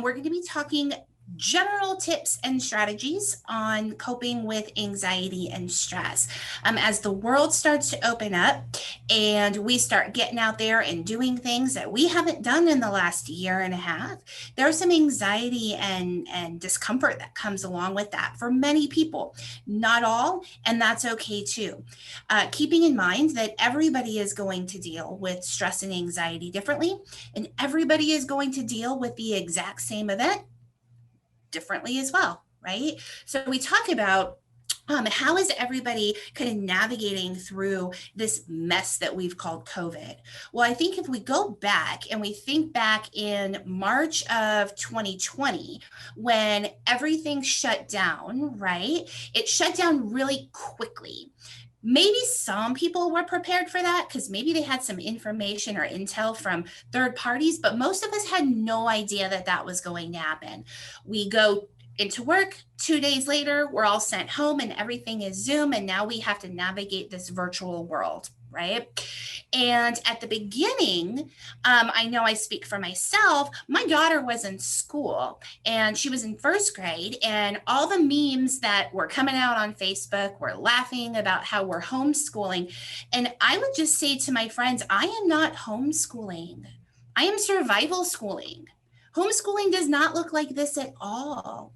We're going to be talking general tips and strategies on coping with anxiety and stress. As the world starts to open up and we start getting out there and doing things that we haven't done in the last year and a half, there's some anxiety and discomfort that comes along with that for many people. Not all, and that's okay too. Keeping in mind that everybody is going to deal with stress and anxiety differently, and everybody is going to deal with the exact same event differently as well, right? So we talk about how is everybody kind of navigating through this mess that we've called COVID? Well, I think if we go back and we think back in March of 2020, when everything shut down, right? It shut down really quickly. Maybe some people were prepared for that because maybe they had some information or intel from third parties, but most of us had no idea that that was going to happen. We go into work, 2 days later, we're all sent home and everything is Zoom, and now we have to navigate this virtual world, right? And at the beginning, I know I speak for myself, my daughter was in school and she was in first grade, and all the memes that were coming out on Facebook were laughing about how we're homeschooling. And I would just say to my friends, I am not homeschooling. I am survival schooling. Homeschooling does not look like this at all.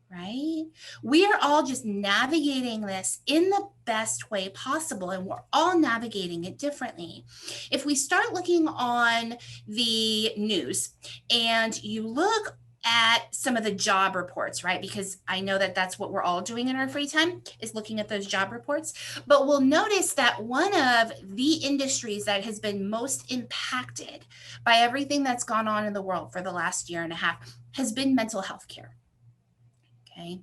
Right? We are all just navigating this in the best way possible, and we're all navigating it differently. If we start looking on the news and you look at some of the job reports, right? Because I know that that's what we're all doing in our free time, is looking at those job reports. But we'll notice that one of the industries that has been most impacted by everything that's gone on in the world for the last year and a half has been mental health care. Okay.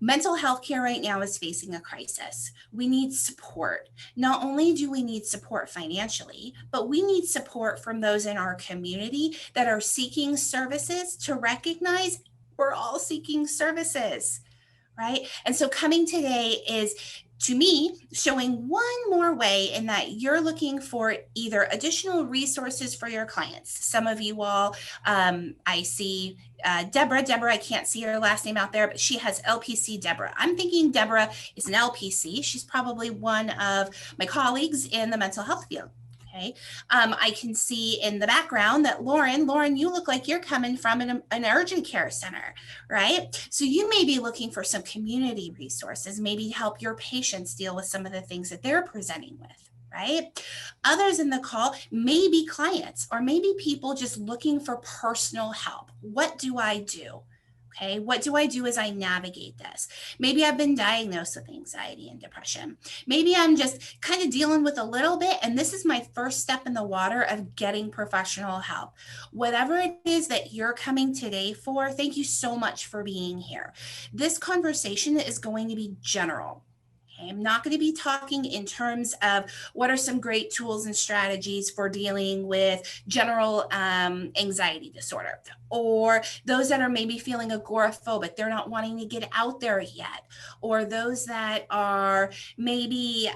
Mental health care right now is facing a crisis. We need support. Not only do we need support financially, but we need support from those in our community that are seeking services to recognize we're all seeking services, right? And so coming today is, to me, showing one more way in that you're looking for either additional resources for your clients. Some of you all, I see Deborah, I can't see her last name out there, but she has LPC Deborah. I'm thinking Deborah is an LPC. She's probably one of my colleagues in the mental health field. Okay. I can see in the background that Lauren, you look like you're coming from an urgent care center, right? So you may be looking for some community resources, maybe help your patients deal with some of the things that they're presenting with, right? Others in the call may be clients or maybe people just looking for personal help. What do I do? Okay, what do I do as I navigate this? Maybe I've been diagnosed with anxiety and depression. Maybe I'm just kind of dealing with a little bit, and this is my first step in the water of getting professional help. Whatever it is that you're coming today for, thank you so much for being here. This conversation is going to be general. Okay, I'm not going to be talking in terms of what are some great tools and strategies for dealing with general anxiety disorder, or those that are maybe feeling agoraphobic, they're not wanting to get out there yet, or those that are maybe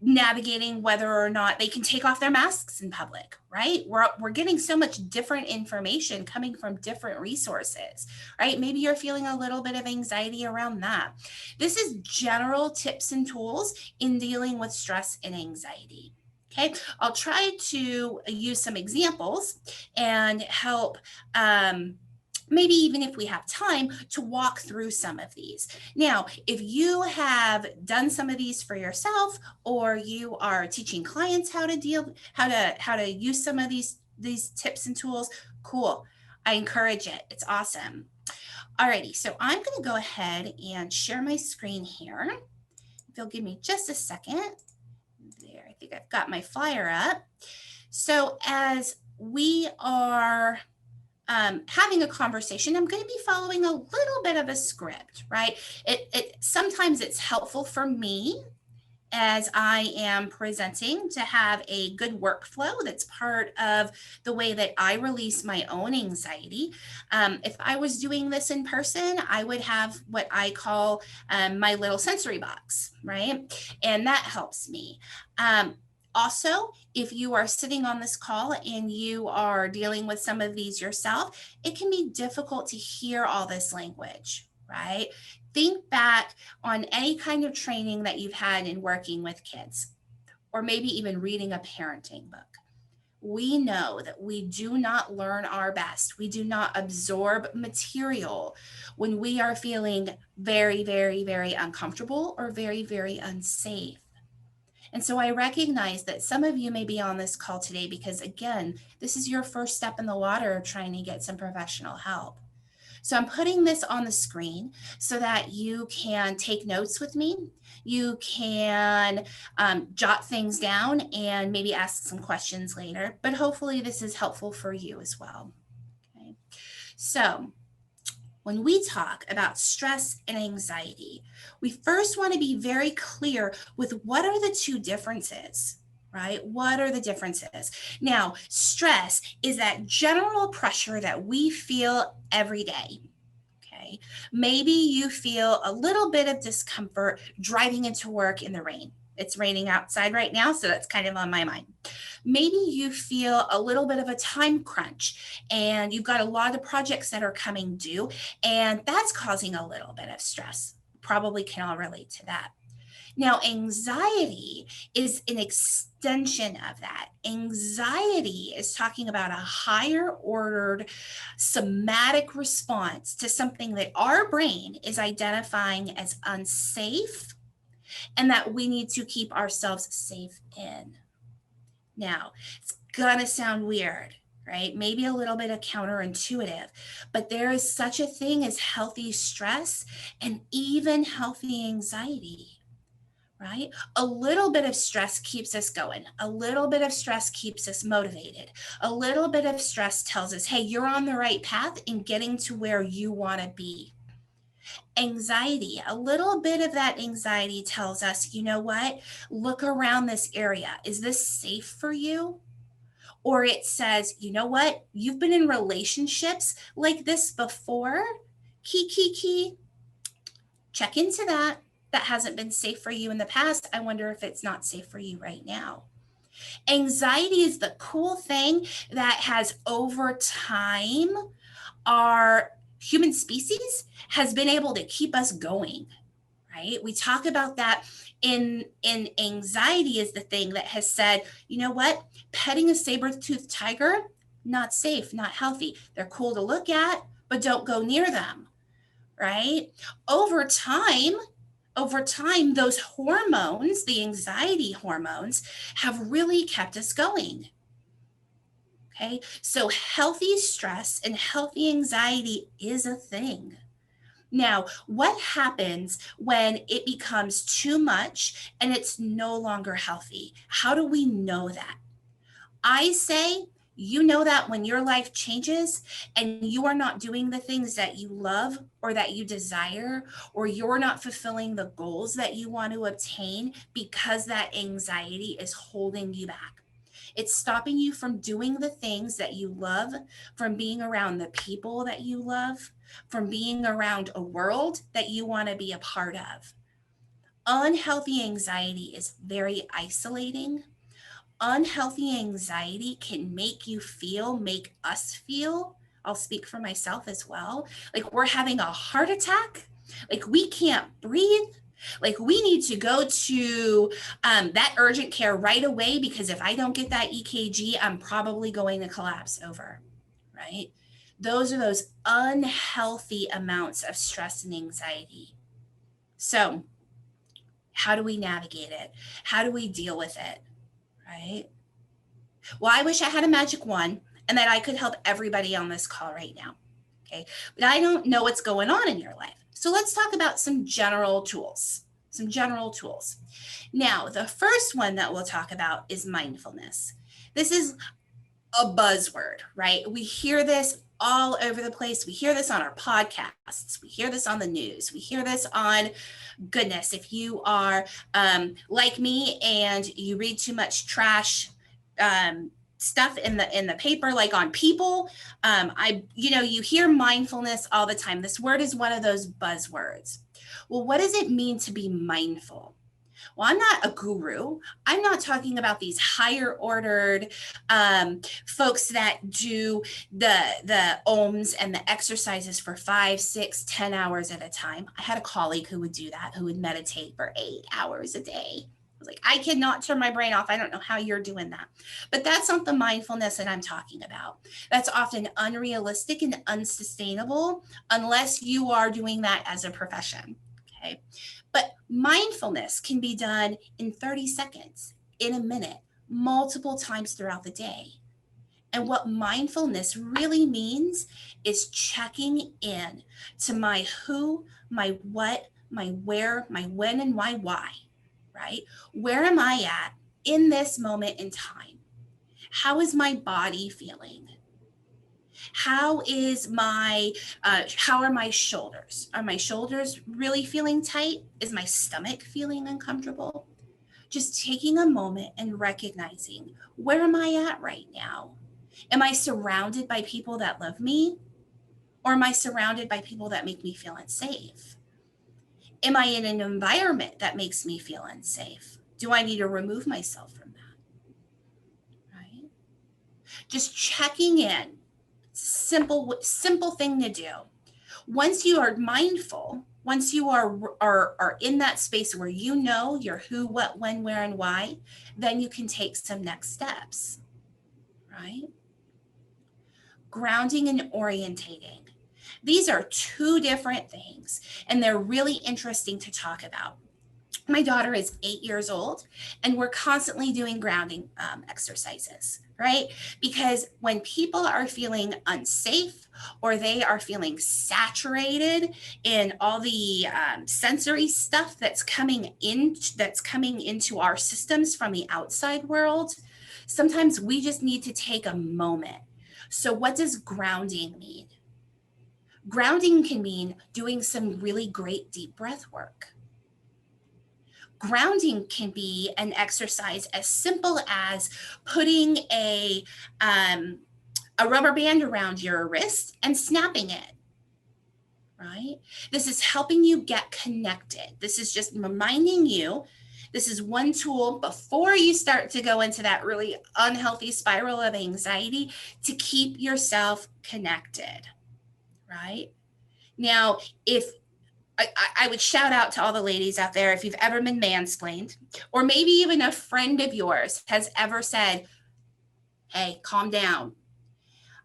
navigating whether or not they can take off their masks in public, right? We're getting so much different information coming from different resources, right? Maybe you're feeling a little bit of anxiety around that. This is general tips and tools in dealing with stress and anxiety. Okay, I'll try to use some examples and help maybe even if we have time to walk through some of these. Now, if you have done some of these for yourself, or you are teaching clients how to use some of these tips and tools, cool. I encourage it. It's awesome. Alrighty, so I'm going to go ahead and share my screen here. If you'll give me just a second. There, I think I've got my flyer up. So as we are having a conversation, I'm going to be following a little bit of a script, right? Sometimes it's helpful for me as I am presenting to have a good workflow that's part of the way that I release my own anxiety. If I was doing this in person, I would have what I call my little sensory box, right? And that helps me. Also, if you are sitting on this call and you are dealing with some of these yourself, it can be difficult to hear all this language, right? Think back on any kind of training that you've had in working with kids, or maybe even reading a parenting book. We know that we do not learn our best. We do not absorb material when we are feeling very, very, very uncomfortable or very, very unsafe. And so I recognize that some of you may be on this call today because, again, this is your first step in the water of trying to get some professional help. So I'm putting this on the screen so that you can take notes with me. You can jot things down and maybe ask some questions later, but hopefully this is helpful for you as well. Okay. So when we talk about stress and anxiety, we first want to be very clear with what are the two differences, right? What are the differences? Now, stress is that general pressure that we feel every day. Okay. Maybe you feel a little bit of discomfort driving into work in the rain. It's raining outside right now, so that's kind of on my mind. Maybe you feel a little bit of a time crunch and you've got a lot of projects that are coming due, and that's causing a little bit of stress. Probably can all relate to that. Now, anxiety is an extension of that. Anxiety is talking about a higher ordered somatic response to something that our brain is identifying as unsafe and that we need to keep ourselves safe in. Now, it's gonna sound weird, right? Maybe a little bit of counterintuitive, but there is such a thing as healthy stress and even healthy anxiety. Right? A little bit of stress keeps us going. A little bit of stress keeps us motivated. A little bit of stress tells us, hey, you're on the right path in getting to where you want to be. Anxiety, a little bit of that anxiety tells us, you know what? Look around this area. Is this safe for you? Or it says, you know what? You've been in relationships like this before. Key. Check into that. That hasn't been safe for you in the past. I wonder if it's not safe for you right now. Anxiety is the cool thing that has over time, our human species has been able to keep us going, right? We talk about that in anxiety is the thing that has said, you know what? Petting a saber-toothed tiger, not safe, not healthy. They're cool to look at, but don't go near them, right? Over time, those hormones, the anxiety hormones, have really kept us going. Okay, so healthy stress and healthy anxiety is a thing. Now, what happens when it becomes too much and it's no longer healthy? How do we know that? I say, you know that when your life changes and you are not doing the things that you love or that you desire, or you're not fulfilling the goals that you want to obtain because that anxiety is holding you back. It's stopping you from doing the things that you love, from being around the people that you love, from being around a world that you want to be a part of. Unhealthy anxiety is very isolating. Unhealthy anxiety can make us feel, I'll speak for myself as well, like we're having a heart attack, like we can't breathe, like we need to go to that urgent care right away because if I don't get that EKG, I'm probably going to collapse over, right? Those are those unhealthy amounts of stress and anxiety. So how do we navigate it? How do we deal with it? Right? Well, I wish I had a magic wand and that I could help everybody on this call right now. Okay. But I don't know what's going on in your life. So let's talk about some general tools. Now, the first one that we'll talk about is mindfulness. This is a buzzword, right? We hear this all over the place. We hear this on our podcasts. We hear this on the news. We hear this on, goodness, if you are like me and you read too much trash stuff in the paper, like on People, you hear mindfulness all the time. This word is one of those buzzwords. Well, what does it mean to be mindful? Well, I'm not a guru. I'm not talking about these higher ordered folks that do the ohms and the exercises for 5, 6, 10 hours at a time. I had a colleague who would do that, who would meditate for 8 hours a day. I was like, I cannot turn my brain off. I don't know how you're doing that. But that's not the mindfulness that I'm talking about. That's often unrealistic and unsustainable unless you are doing that as a profession. Okay. But mindfulness can be done in 30 seconds, in a minute, multiple times throughout the day. And what mindfulness really means is checking in to my who, my what, my where, my when, and my why, right? Where am I at in this moment in time? How is my body feeling? How is how are my shoulders? Are my shoulders really feeling tight? Is my stomach feeling uncomfortable? Just taking a moment and recognizing, where am I at right now? Am I surrounded by people that love me? Or am I surrounded by people that make me feel unsafe? Am I in an environment that makes me feel unsafe? Do I need to remove myself from that? Right? Just checking in. Simple thing to do. Once you are mindful, once you are in that space where you know your who, what, when, where, and why, then you can take some next steps, right? Grounding and orientating. These are two different things, and they're really interesting to talk about. My daughter is 8 years old, and we're constantly doing grounding exercises, right? Because when people are feeling unsafe or they are feeling saturated in all the sensory stuff that's coming into our systems from the outside world, sometimes we just need to take a moment. So what does grounding mean? Grounding can mean doing some really great deep breath work. Grounding can be an exercise as simple as putting a rubber band around your wrist and snapping it, right? This is helping you get connected. This is just reminding you, this is one tool before you start to go into that really unhealthy spiral of anxiety to keep yourself connected, right? Now, if I would shout out to all the ladies out there, if you've ever been mansplained, or maybe even a friend of yours has ever said, hey, calm down.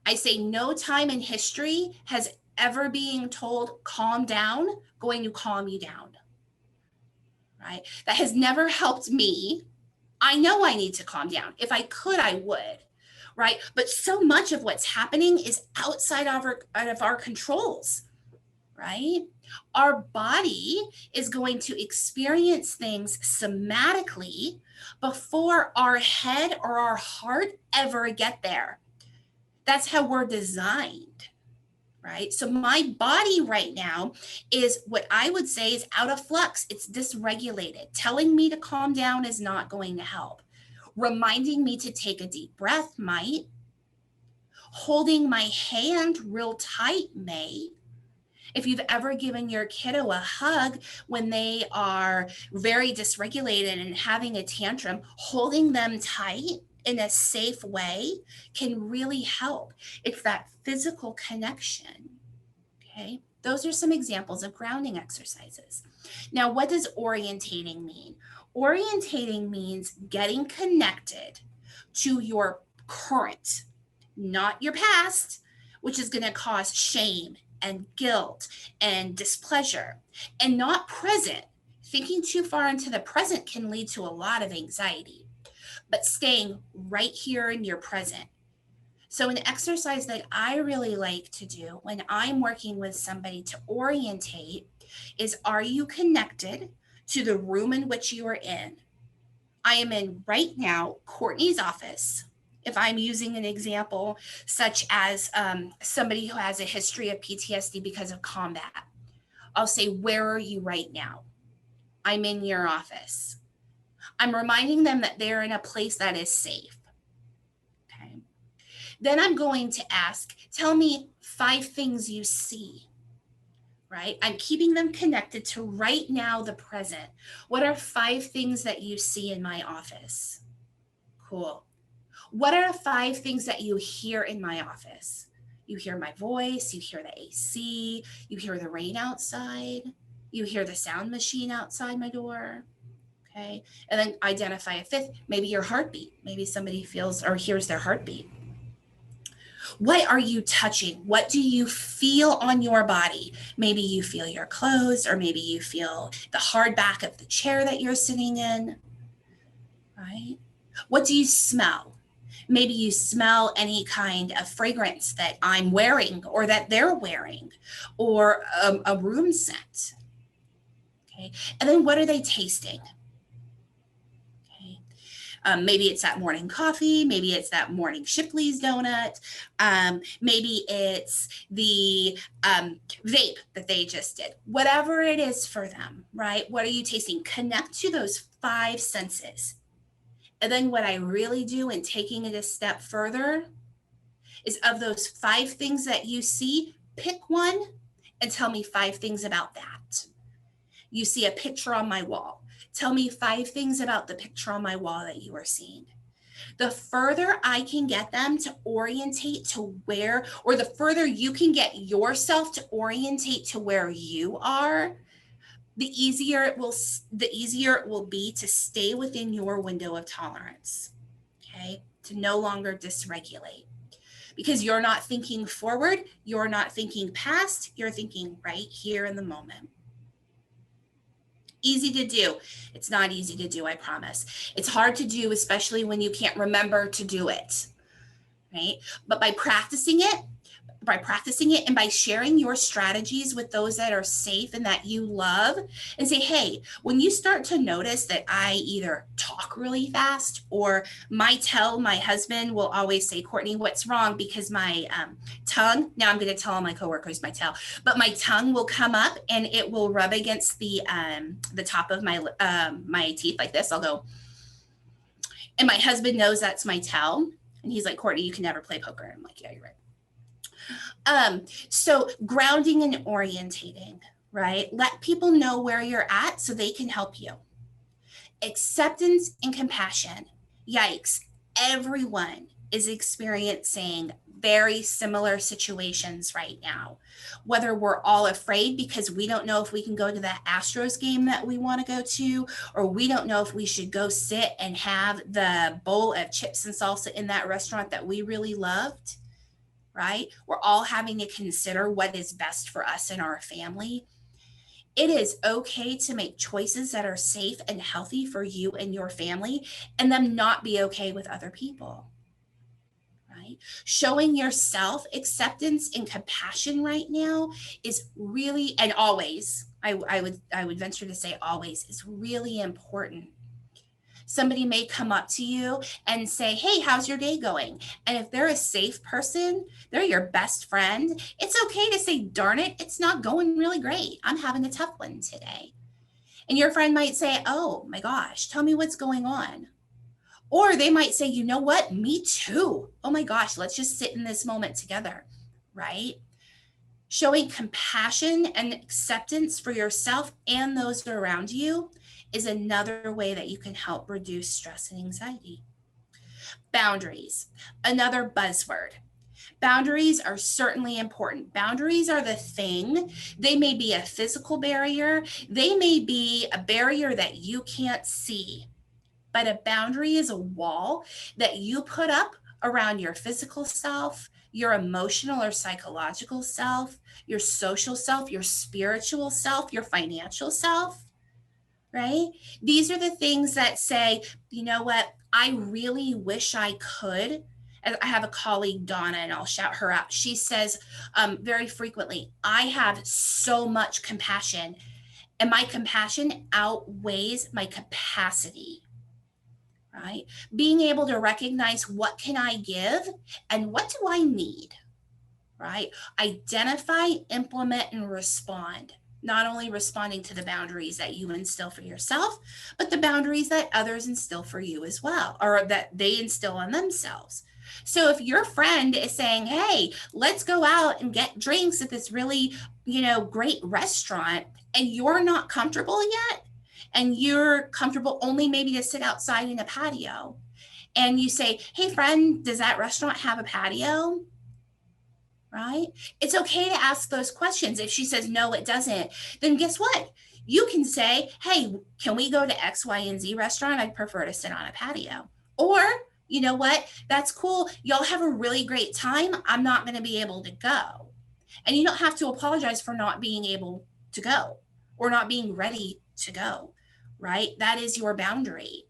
I say no time in history has ever being told calm down going to calm you down, right? That has never helped me. I know I need to calm down. If I could, I would, right? But so much of what's happening is outside of our controls, right? Our body is going to experience things somatically before our head or our heart ever get there. That's how we're designed, right? So my body right now is what I would say is out of flux. It's dysregulated. Telling me to calm down is not going to help. Reminding me to take a deep breath might. Holding my hand real tight may. If you've ever given your kiddo a hug when they are very dysregulated and having a tantrum, holding them tight in a safe way can really help. It's that physical connection. Okay. Those are some examples of grounding exercises. Now, what does orientating mean? Orientating means getting connected to your current, not your past, which is going to cause shame and guilt and displeasure, and not present. Thinking too far into the present can lead to a lot of anxiety, but staying right here in your present. So, an exercise that I really like to do when I'm working with somebody to orientate is, are you connected to the room in which you are in? I am in right now Cortnee's office. If I'm using an example such as somebody who has a history of PTSD because of combat, I'll say, where are you right now? I'm in your office. I'm reminding them that they're in a place that is safe. Okay. Then I'm going to ask, tell me 5 things you see, right? I'm keeping them connected to right now, the present. What are 5 things that you see in my office? Cool. What are 5 things that you hear in my office? You hear my voice, you hear the AC, you hear the rain outside, you hear the sound machine outside my door. Okay. And then identify a 5th, maybe your heartbeat. Maybe somebody feels or hears their heartbeat. What are you touching? What do you feel on your body? Maybe you feel your clothes, or maybe you feel the hard back of the chair that you're sitting in, right? What do you smell? Maybe you smell any kind of fragrance that I'm wearing or that they're wearing, or a room scent. Okay. And then what are they tasting? Maybe it's that morning coffee. Maybe it's that morning Shipley's donut. Maybe it's the vape that they just did. Whatever it is for them, right? What are you tasting? Connect to those 5 senses. And then what I really do in taking it a step further is, of those 5 things that you see, pick one and tell me 5 things about that. You see a picture on my wall. Tell me 5 things about the picture on my wall that you are seeing. The further I can get them to orientate to where, or the further you can get yourself to orientate to where you are, the easier it will be to stay within your window of tolerance. Okay? To no longer dysregulate. Because you're not thinking forward, you're not thinking past, you're thinking right here in the moment. Easy to do. It's not easy to do, I promise. It's hard to do, especially when you can't remember to do it, right? But by practicing it and by sharing your strategies with those that are safe and that you love, and say, hey, when you start to notice that I either talk really fast, or my husband will always say, Cortnee, what's wrong? Because my tongue, now I'm going to tell all my coworkers my tail, but my tongue will come up and it will rub against the top of my teeth like this. I'll go, and my husband knows that's my tail. And he's like, Cortnee, you can never play poker. I'm like, yeah, you're right. So grounding and orientating, right? Let people know where you're at so they can help you. Acceptance and compassion. Yikes. Everyone is experiencing very similar situations right now. Whether we're all afraid because we don't know if we can go to the Astros game that we want to go to, or we don't know if we should go sit and have the bowl of chips and salsa in that restaurant that we really loved. Right? We're all having to consider what is best for us and our family. It is okay to make choices that are safe and healthy for you and your family, and them not be okay with other people. Right? Showing yourself acceptance and compassion right now is really, and always, I would venture to say always, is really important. Somebody may come up to you and say, hey, how's your day going? And if they're a safe person, they're your best friend, it's okay to say, darn it, it's not going really great. I'm having a tough one today. And your friend might say, oh my gosh, tell me what's going on. Or they might say, you know what? Me too. Oh my gosh, let's just sit in this moment together, right? Showing compassion and acceptance for yourself and those around you is another way that you can help reduce stress and anxiety. Boundaries, another buzzword. Boundaries are certainly important. Boundaries are the thing. They may be a physical barrier. They may be a barrier that you can't see. But a boundary is a wall that you put up around your physical self, your emotional or psychological self, your social self, your spiritual self, your financial self. Right? These are the things that say, you know what? I really wish I could. I have a colleague, Donna, and I'll shout her out. She says very frequently, I have so much compassion, and my compassion outweighs my capacity. Right? Being able to recognize what can I give and what do I need? Right? Identify, implement, and respond. Not only responding to the boundaries that you instill for yourself, but the boundaries that others instill for you as well, or that they instill on themselves. So if your friend is saying, hey, let's go out and get drinks at this really great restaurant and you're not comfortable yet, and you're comfortable only maybe to sit outside in a patio, and you say, hey, friend, does that restaurant have a patio? Right? It's okay to ask those questions. If she says, no, it doesn't, then guess what? You can say, hey, can we go to X, Y, and Z restaurant? I'd prefer to sit on a patio. Or, you know what? That's cool. Y'all have a really great time. I'm not going to be able to go. And you don't have to apologize for not being able to go or not being ready to go, right? That is your boundary.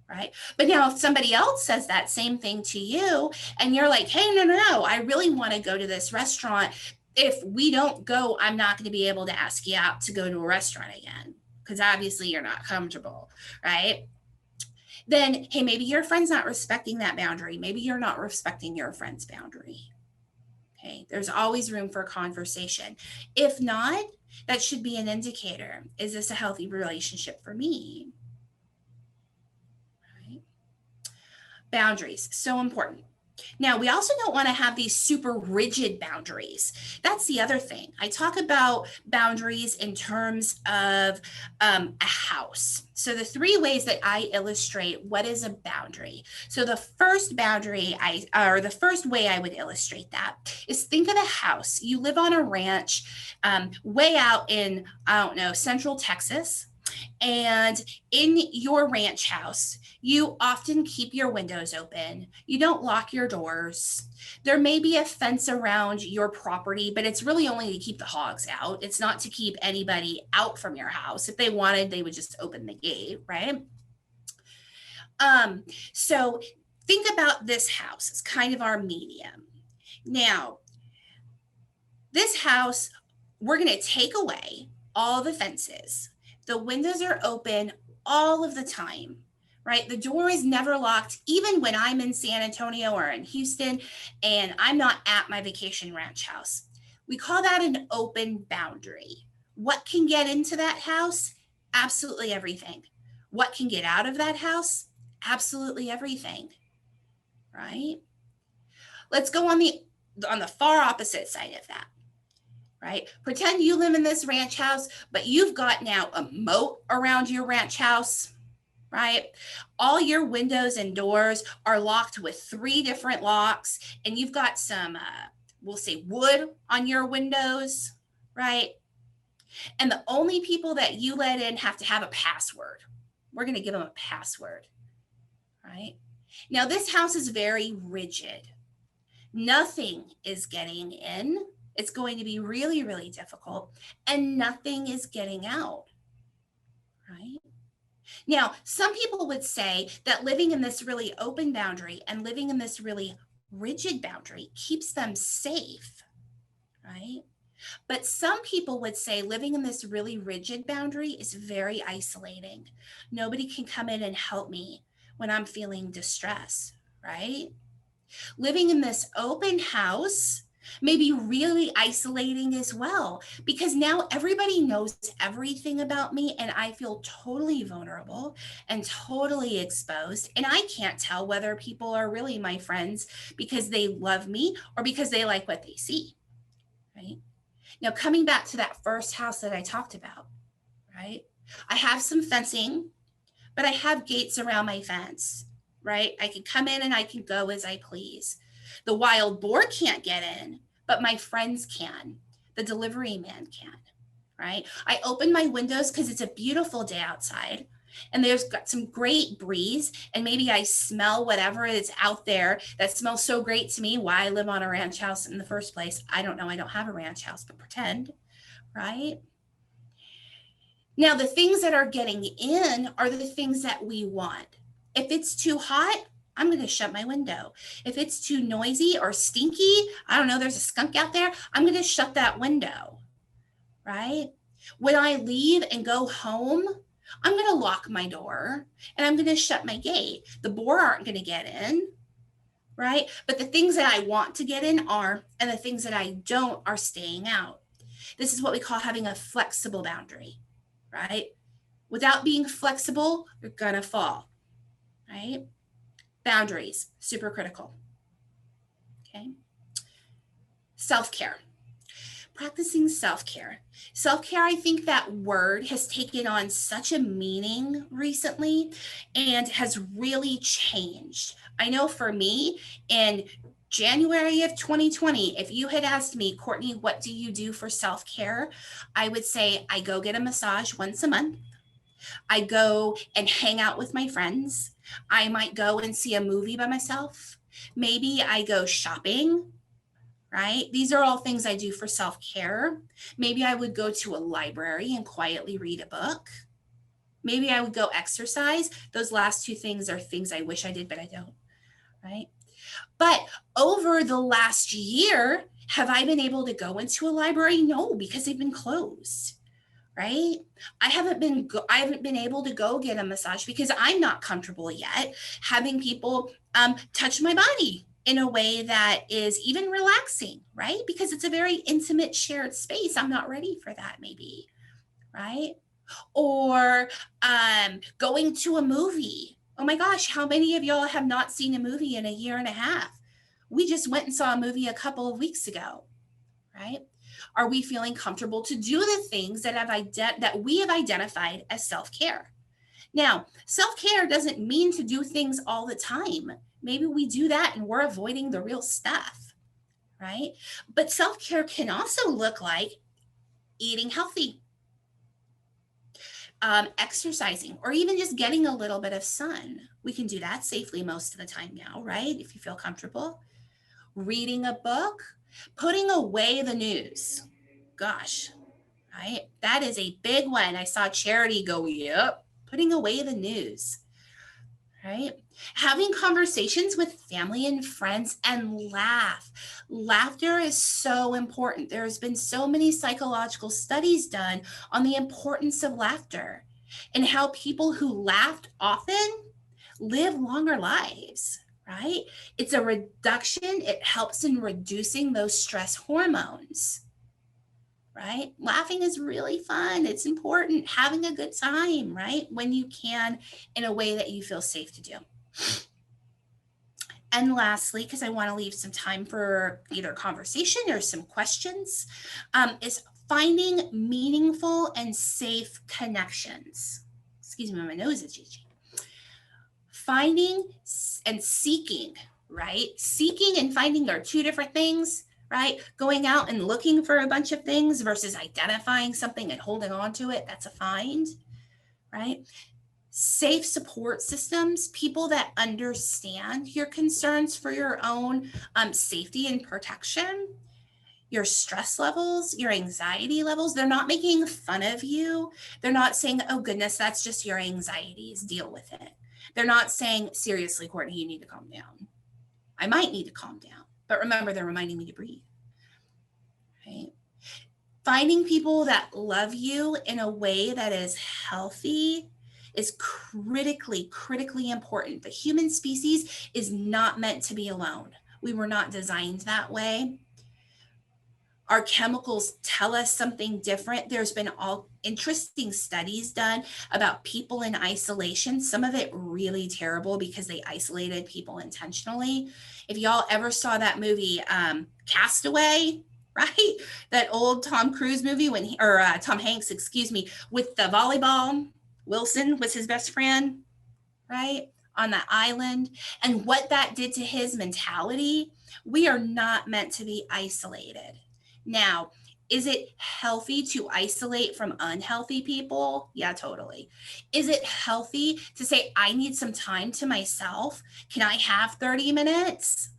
Right. But now if somebody else says that same thing to you and you're like, hey, no, I really want to go to this restaurant. If we don't go, I'm not going to be able to ask you out to go to a restaurant again, because obviously you're not comfortable. Right. Then, hey, maybe your friend's not respecting that boundary. Maybe you're not respecting your friend's boundary. Okay. There's always room for conversation. If not, that should be an indicator. Is this a healthy relationship for me? Boundaries, so important. Now, we also don't want to have these super rigid boundaries. That's the other thing. I talk about boundaries in terms of a house. So the three ways that I illustrate what is a boundary. So the first boundary, or the first way I would illustrate that is, think of a house. You live on a ranch way out in, I don't know, Central Texas. And in your ranch house, you often keep your windows open. You don't lock your doors. There may be a fence around your property, but it's really only to keep the hogs out. It's not to keep anybody out from your house. If they wanted, they would just open the gate, right? So think about this house. It's kind of our medium. Now, this house, we're going to take away all the fences. The windows are open all of the time, right? The door is never locked, even when I'm in San Antonio or in Houston and I'm not at my vacation ranch house. We call that an open boundary. What can get into that house? Absolutely everything. What can get out of that house? Absolutely everything, right? Let's go on the far opposite side of that. Right? Pretend you live in this ranch house, but you've got now a moat around your ranch house, right? All your windows and doors are locked with 3 different locks, and you've got some, we'll say, wood on your windows, right? And the only people that you let in have to have a password. We're going to give them a password, right? Now, this house is very rigid. Nothing is getting in. It's going to be really, really difficult, and nothing is getting out, right? Now, some people would say that living in this really open boundary and living in this really rigid boundary keeps them safe, right? But some people would say living in this really rigid boundary is very isolating. Nobody can come in and help me when I'm feeling distress, right? Living in this open house may be really isolating as well, because now everybody knows everything about me and I feel totally vulnerable and totally exposed. And I can't tell whether people are really my friends because they love me or because they like what they see, right? Now, coming back to that first house that I talked about, right? I have some fencing, but I have gates around my fence, right? I can come in and I can go as I please. The wild boar can't get in, but my friends can. The delivery man can, right? I open my windows because it's a beautiful day outside and there's got some great breeze, and maybe I smell whatever is out there that smells so great to me. Why I live on a ranch house in the first place, I don't know. I don't have a ranch house, but pretend, right? Now, the things that are getting in are the things that we want. If it's too hot, I'm going to shut my window. If it's too noisy or stinky, I don't know, there's a skunk out there, I'm going to shut that window, right? When I leave and go home, I'm going to lock my door and I'm going to shut my gate. The boar aren't going to get in, right? But the things that I want to get in are, and the things that I don't are staying out. This is what we call having a flexible boundary, right? Without being flexible, you're going to fall, right? Boundaries, super critical. Okay. Self-care. Practicing self-care. Self-care, I think that word has taken on such a meaning recently and has really changed. I know for me, in January of 2020, if you had asked me, Cortnee, what do you do for self-care? I would say I go get a massage once a month. I go and hang out with my friends. I might go and see a movie by myself. Maybe I go shopping, right? These are all things I do for self care. Maybe I would go to a library and quietly read a book. Maybe I would go exercise. Those last two things are things I wish I did, but I don't, right? But over the last year, have I been able to go into a library? No, because they've been closed, right? I haven't been able to go get a massage because I'm not comfortable yet having people touch my body in a way that is even relaxing, right? Because it's a very intimate shared space. I'm not ready for that, maybe, right? Or going to a movie. Oh my gosh, how many of y'all have not seen a movie in a year and a half? We just went and saw a movie a couple of weeks ago, right? Are we feeling comfortable to do the things that we have identified as self-care? Now, self-care doesn't mean to do things all the time. Maybe we do that and we're avoiding the real stuff, right? But self-care can also look like eating healthy, exercising, or even just getting a little bit of sun. We can do that safely most of the time now, right? If you feel comfortable. Reading a book, putting away the news. Gosh, right? That is a big one. I saw Charity go, yep, putting away the news, right? Having conversations with family and friends and laugh. Laughter is so important. There's been so many psychological studies done on the importance of laughter and how people who laughed often live longer lives, right? It's a reduction. It helps in reducing those stress hormones, right? Laughing is really fun. It's important. Having a good time, right? When you can, in a way that you feel safe to do. And lastly, because I want to leave some time for either conversation or some questions, is finding meaningful and safe connections. Excuse me, my nose is itchy. Finding and seeking, right? Seeking and finding are two different things, right? Going out and looking for a bunch of things versus identifying something and holding on to it, that's a find, right? Safe support systems, people that understand your concerns for your own safety and protection, your stress levels, your anxiety levels. They're not making fun of you. They're not saying, oh goodness, that's just your anxieties, deal with it. They're not saying, seriously, Cortnee, you need to calm down. I might need to calm down, but remember, they're reminding me to breathe, right? Finding people that love you in a way that is healthy is critically important. The human species is not meant to be alone. We were not designed that way. Our chemicals tell us something different. There's been all interesting studies done about people in isolation, some of it really terrible because they isolated people intentionally. If y'all ever saw that movie, Castaway, right? That old Tom Cruise movie Tom Hanks, excuse me, with the volleyball. Wilson was his best friend, right? On that island. And what that did to his mentality, we are not meant to be isolated. Now, is it healthy to isolate from unhealthy people? Yeah, totally. Is it healthy to say, I need some time to myself? Can I have 30 minutes?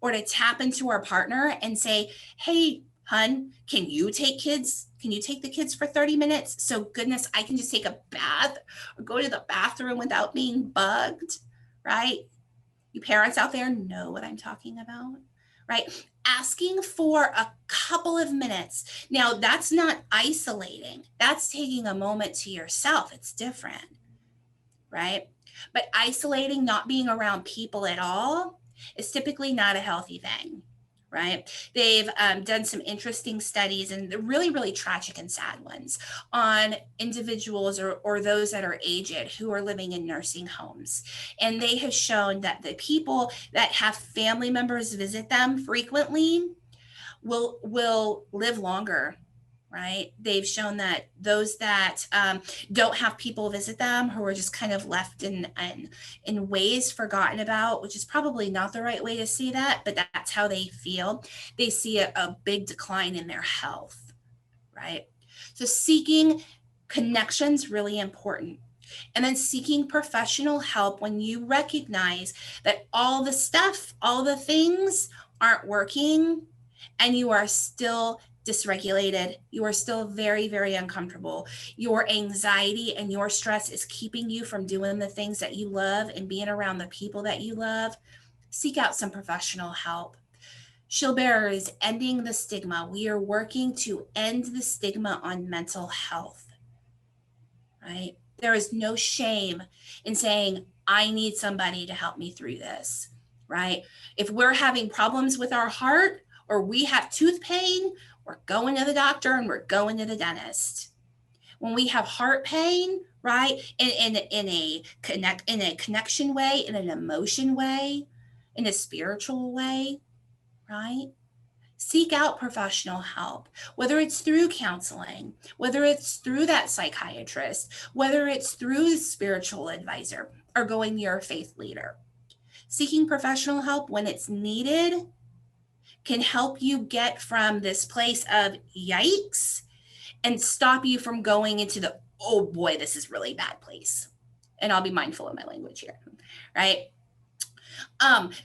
Or to tap into our partner and say, hey, hun, can you take the kids for 30 minutes? So goodness, I can just take a bath or go to the bathroom without being bugged, right? You parents out there know what I'm talking about, right? Asking for a couple of minutes. Now, that's not isolating. That's taking a moment to yourself. It's different, right? But isolating, not being around people at all, is typically not a healthy thing, right? They've done some interesting studies, and really tragic and sad ones, on individuals or those that are aged who are living in nursing homes. And they have shown that the people that have family members visit them frequently will live longer, right? They've shown that those that don't have people visit them, who are just kind of left in ways forgotten about, which is probably not the right way to see that, but that's how they feel. They see a big decline in their health, right? So seeking connections really important. And then seeking professional help when you recognize that all the stuff, all the things aren't working, and you are still dysregulated. You are still very, very uncomfortable. Your anxiety and your stress is keeping you from doing the things that you love and being around the people that you love. Seek out some professional help. Shield Bearer is ending the stigma. We are working to end the stigma on mental health, right? There is no shame in saying, I need somebody to help me through this, right? If we're having problems with our heart or we have tooth pain, we're going to the doctor and we're going to the dentist. When we have heart pain, right, in a connection way, in an emotion way, in a spiritual way, right? Seek out professional help, whether it's through counseling, whether it's through that psychiatrist, whether it's through the spiritual advisor or going to your faith leader. Seeking professional help when it's needed can help you get from this place of yikes and stop you from going into the, oh boy, this is really bad place. And I'll be mindful of my language here, right?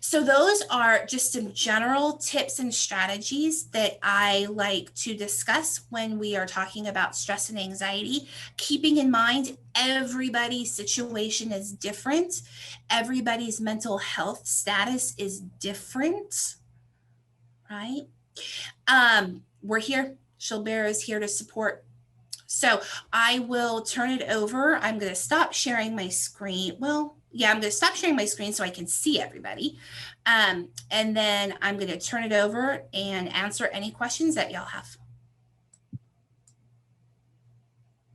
So those are just some general tips and strategies that I like to discuss when we are talking about stress and anxiety, keeping in mind everybody's situation is different. Everybody's mental health status is different, right? We're here. Shield Bearer is here to support. So I will turn it over. I'm going to stop sharing my screen. Well, yeah, I'm going to stop sharing my screen so I can see everybody. And then I'm going to turn it over and answer any questions that y'all have.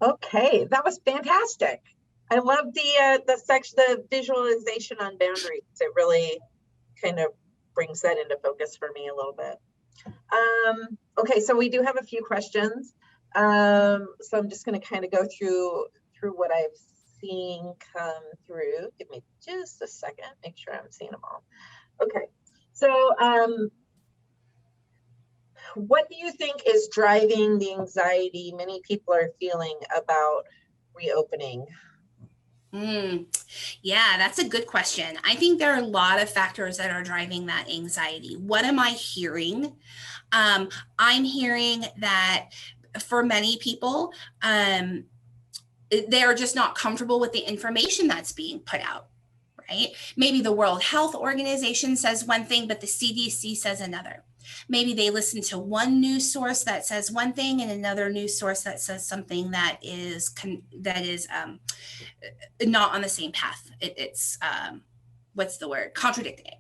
Okay, that was fantastic. I love the section, the visualization on boundaries. It really kind of brings that into focus for me a little bit. Okay, so we do have a few questions. So I'm just going to kind of go through what I've seen come through. Give me just a second, make sure I'm seeing them all. Okay, so what do you think is driving the anxiety many people are feeling about reopening? Yeah, that's a good question. I think there are a lot of factors that are driving that anxiety. What am I hearing? I'm hearing that for many people, they're just not comfortable with the information that's being put out, right? Maybe the World Health Organization says one thing, but the CDC says another. Maybe they listen to one news source that says one thing and another news source that says something that is not on the same path. It's what's the word? Contradicting.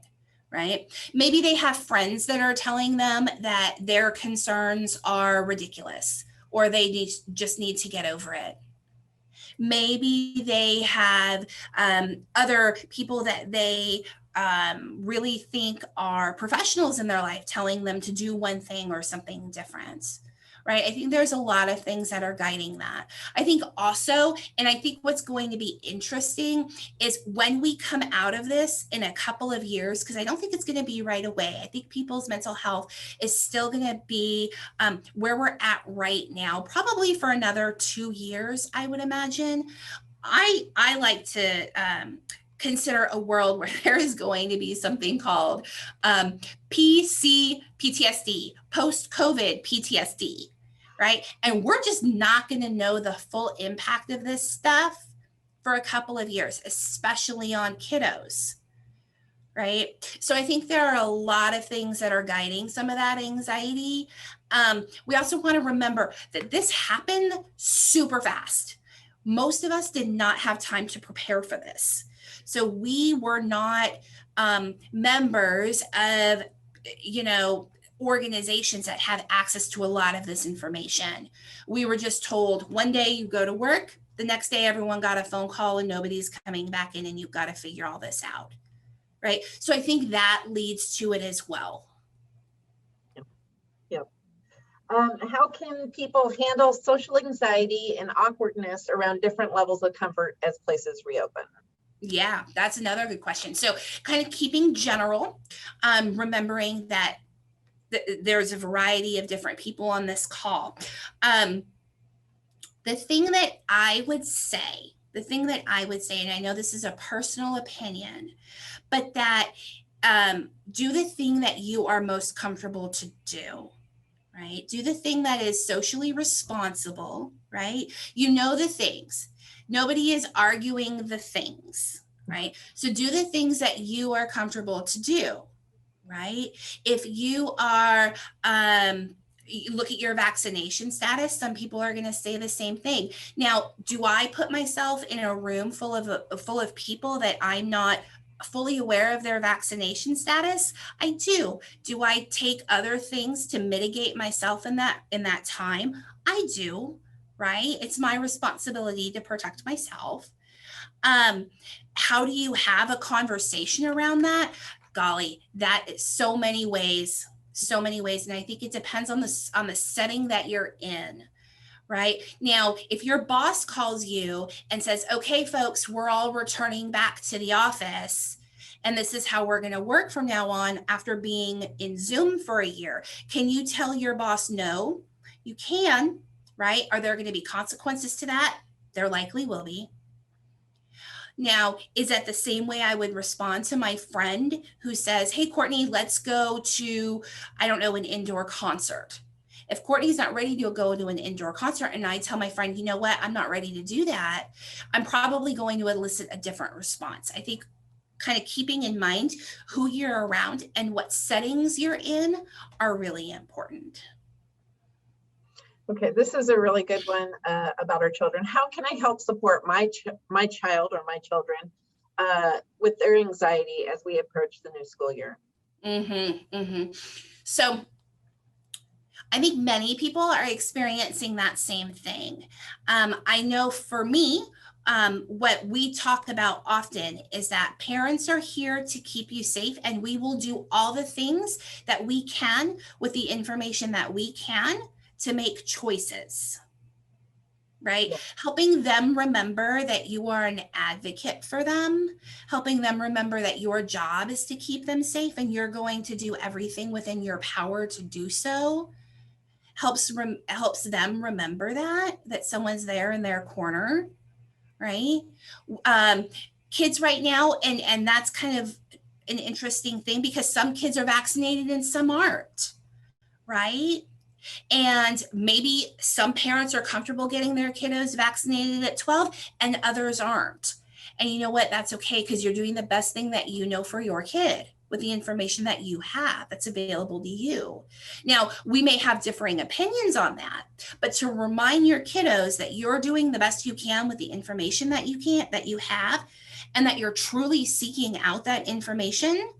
Right? Maybe they have friends that are telling them that their concerns are ridiculous or they just need to get over it. Maybe they have other people that they really think are professionals in their life telling them to do one thing or something different. Right. I think there's a lot of things that are guiding that. I think also, and I think what's going to be interesting is when we come out of this in a couple of years, because I don't think it's going to be right away. I think people's mental health is still going to be where we're at right now, probably for another 2 years, I would imagine. I like to consider a world where there is going to be something called PTSD, post-COVID PTSD, right? And we're just not going to know the full impact of this stuff for a couple of years, especially on kiddos, right? So I think there are a lot of things that are guiding some of that anxiety. We also want to remember that this happened super fast. Most of us did not have time to prepare for this. So we were not members of, organizations that have access to a lot of this information. We were just told one day you go to work, the next day everyone got a phone call and nobody's coming back in and you've got to figure all this out, right? So I think that leads to it as well. Yeah. How can people handle social anxiety and awkwardness around different levels of comfort as places reopen? Yeah, that's another good question. So kind of keeping general, remembering that there's a variety of different people on this call. The thing that I would say, and I know this is a personal opinion, but that do the thing that you are most comfortable to do, right? Do the thing that is socially responsible, right? You know the things. Nobody is arguing the things, right? So do the things that you are comfortable to do, right? If you are, you look at your vaccination status, some people are going to say the same thing. Now, do I put myself in a room full of people that I'm not fully aware of their vaccination status? I do. Do I take other things to mitigate myself in that time? I do, right? It's my responsibility to protect myself. Um, how do you have a conversation around that? Golly, that is so many ways, so many ways. And I think it depends on the setting that you're in. Right now, if your boss calls you and says, okay, folks, we're all returning back to the office, and this is how we're going to work from now on after being in Zoom for a year, can you tell your boss no? You can, right? Are there going to be consequences to that? There likely will be. Now, is that the same way I would respond to my friend who says, hey, Cortnee, let's go to, I don't know, an indoor concert? If Cortnee's not ready to go to an indoor concert and I tell my friend, you know what, I'm not ready to do that, I'm probably going to elicit a different response. I think kind of keeping in mind who you're around and what settings you're in are really important. Okay, this is a really good one about our children. How can I help support my child or my children with their anxiety as we approach the new school year? So I think many people are experiencing that same thing. I know for me, what we talk about often is that parents are here to keep you safe, and we will do all the things that we can with the information that we can to make choices, right? Yeah. Helping them remember that you are an advocate for them, helping them remember that your job is to keep them safe and you're going to do everything within your power to do so. Helps them remember that someone's there in their corner, right? Kids right now, and that's kind of an interesting thing because some kids are vaccinated and some aren't, right? And maybe some parents are comfortable getting their kiddos vaccinated at 12 and others aren't. And you know what? That's okay, because you're doing the best thing that you know for your kid with the information that you have that's available to you. Now, we may have differing opinions on that, but to remind your kiddos that you're doing the best you can with the information that you have, and that you're truly seeking out that information,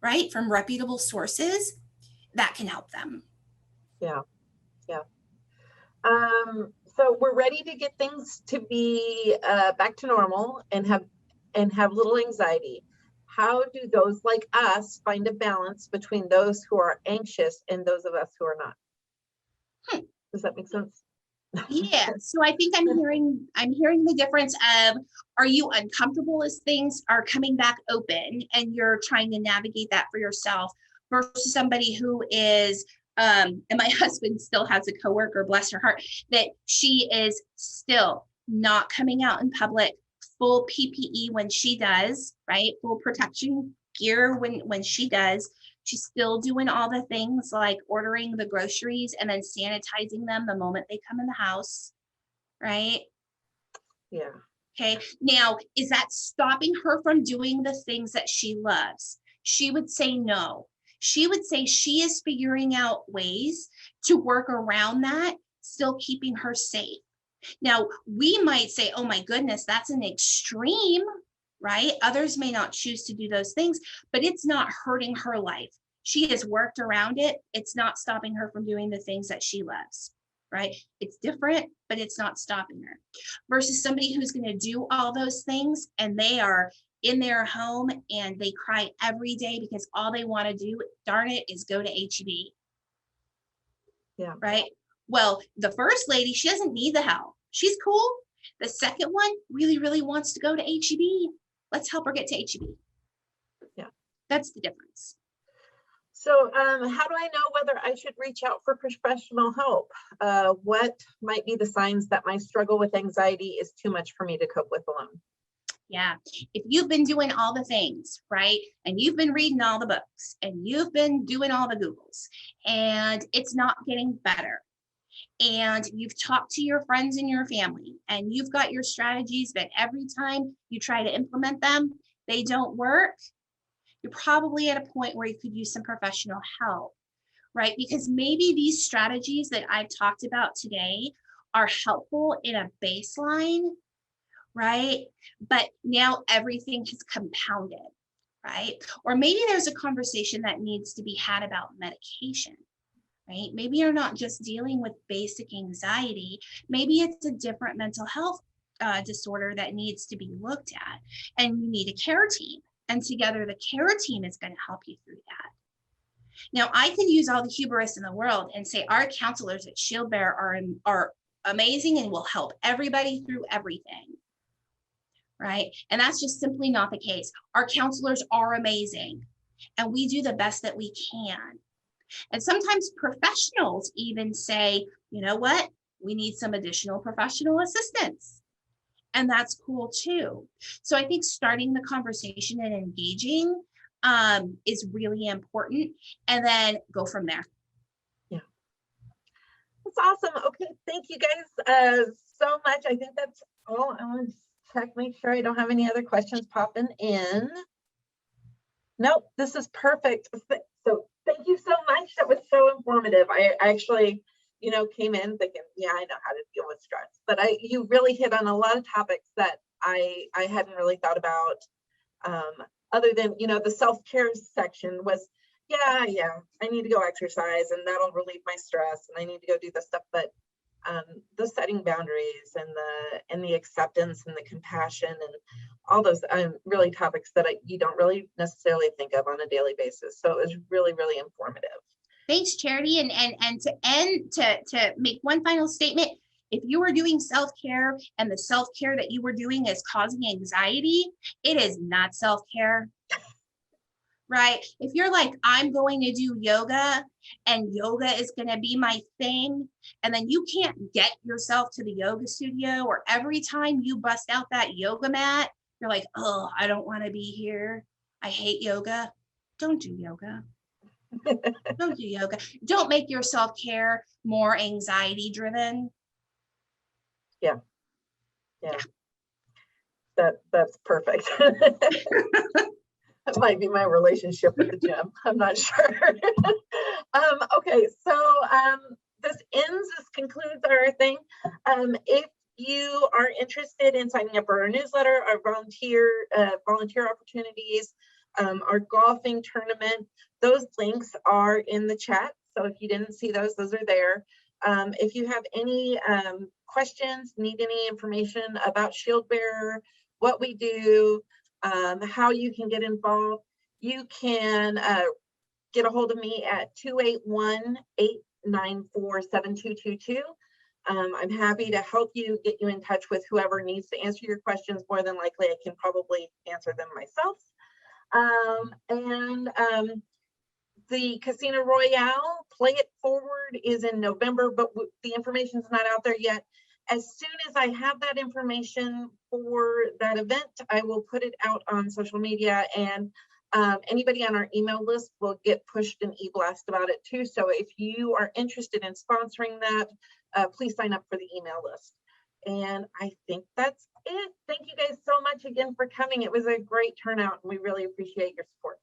right, from reputable sources, that can help them. Yeah. Yeah. So we're ready to get things to be back to normal and have little anxiety. How do those like us find a balance between those who are anxious and those of us who are not? Does that make sense? Yeah. So I think I'm hearing the difference of, are you uncomfortable as things are coming back open and you're trying to navigate that for yourself, versus somebody who is, and my husband still has a coworker, bless her heart, that she is still not coming out in public, full PPE when she does, right? Full protection gear when she does. She's still doing all the things like ordering the groceries and then sanitizing them the moment they come in the house, right? Yeah. Okay. Now, is that stopping her from doing the things that she loves? She would say no. She would say she is figuring out ways to work around that, still keeping her safe. Now, we might say, oh my goodness, that's an extreme, right? Others may not choose to do those things, but it's not hurting her life. She has worked around it. It's not stopping her from doing the things that she loves, right? It's different, but it's not stopping her. Versus somebody who's going to do all those things and they are in their home and they cry every day because all they want to do, darn it, is go to HEB. Yeah. Right. Well, the first lady, she doesn't need the help. She's cool. The second one really, really wants to go to HEB. Let's help her get to HEB. Yeah. That's the difference. So how do I know whether I should reach out for professional help? What might be the signs that my struggle with anxiety is too much for me to cope with alone? Yeah. If you've been doing all the things, right, and you've been reading all the books and you've been doing all the Googles and it's not getting better, and you've talked to your friends and your family and you've got your strategies, but every time you try to implement them, they don't work, you're probably at a point where you could use some professional help, right? Because maybe these strategies that I've talked about today are helpful in a baseline, right? But now everything has compounded, right? Or maybe there's a conversation that needs to be had about medication, right? Maybe you're not just dealing with basic anxiety. Maybe it's a different mental health disorder that needs to be looked at, and you need a care team. And together, the care team is going to help you through that. Now, I can use all the hubris in the world and say our counselors at Shield Bear are amazing and will help everybody through everything, right? And that's just simply not the case. Our counselors are amazing, and we do the best that we can. And sometimes professionals even say, you know what, we need some additional professional assistance. And that's cool too. So I think starting the conversation and engaging is really important, and then go from there. Yeah. That's awesome. Okay. Thank you guys so much. I think that's all. I want to check, make sure I don't have any other questions popping in. Nope, this is perfect. So thank you so much. That was so informative. I actually, came in thinking, yeah, I know how to deal with stress, but you really hit on a lot of topics that I hadn't really thought about. Other than, the self-care section was, yeah, I need to go exercise and that'll relieve my stress and I need to go do this stuff. But the setting boundaries and the acceptance and the compassion and all those really topics that you don't really necessarily think of on a daily basis. So it was really, really informative. Thanks, Charity. And to end, to make one final statement, if you are doing self-care and the self-care that you were doing is causing anxiety, it is not self-care. Right? If you're like, I'm going to do yoga and yoga is going to be my thing, and then you can't get yourself to the yoga studio, or every time you bust out that yoga mat, you're like, oh, I don't want to be here. I hate yoga. Don't do yoga. Don't do yoga. Don't make your self-care more anxiety driven. Yeah. That's perfect. That might be my relationship with the gym. I'm not sure. Okay, so this concludes our thing. If you are interested in signing up for our newsletter, our volunteer opportunities, our golfing tournament, those links are in the chat. So if you didn't see those are there. If you have any questions, need any information about Shield Bearer, what we do, how you can get involved, you can get a hold of me at 281-894-7222. I'm happy to help you, get you in touch with whoever needs to answer your questions. More than likely, I can probably answer them myself. The Casino Royale, Play It Forward, is in November, but the information's not out there yet. As soon as I have that information for that event, I will put it out on social media, and anybody on our email list will get pushed an e-blast about it too. So if you are interested in sponsoring that, please sign up for the email list. And I think that's it. Thank you guys so much again for coming. It was a great turnout, and we really appreciate your support.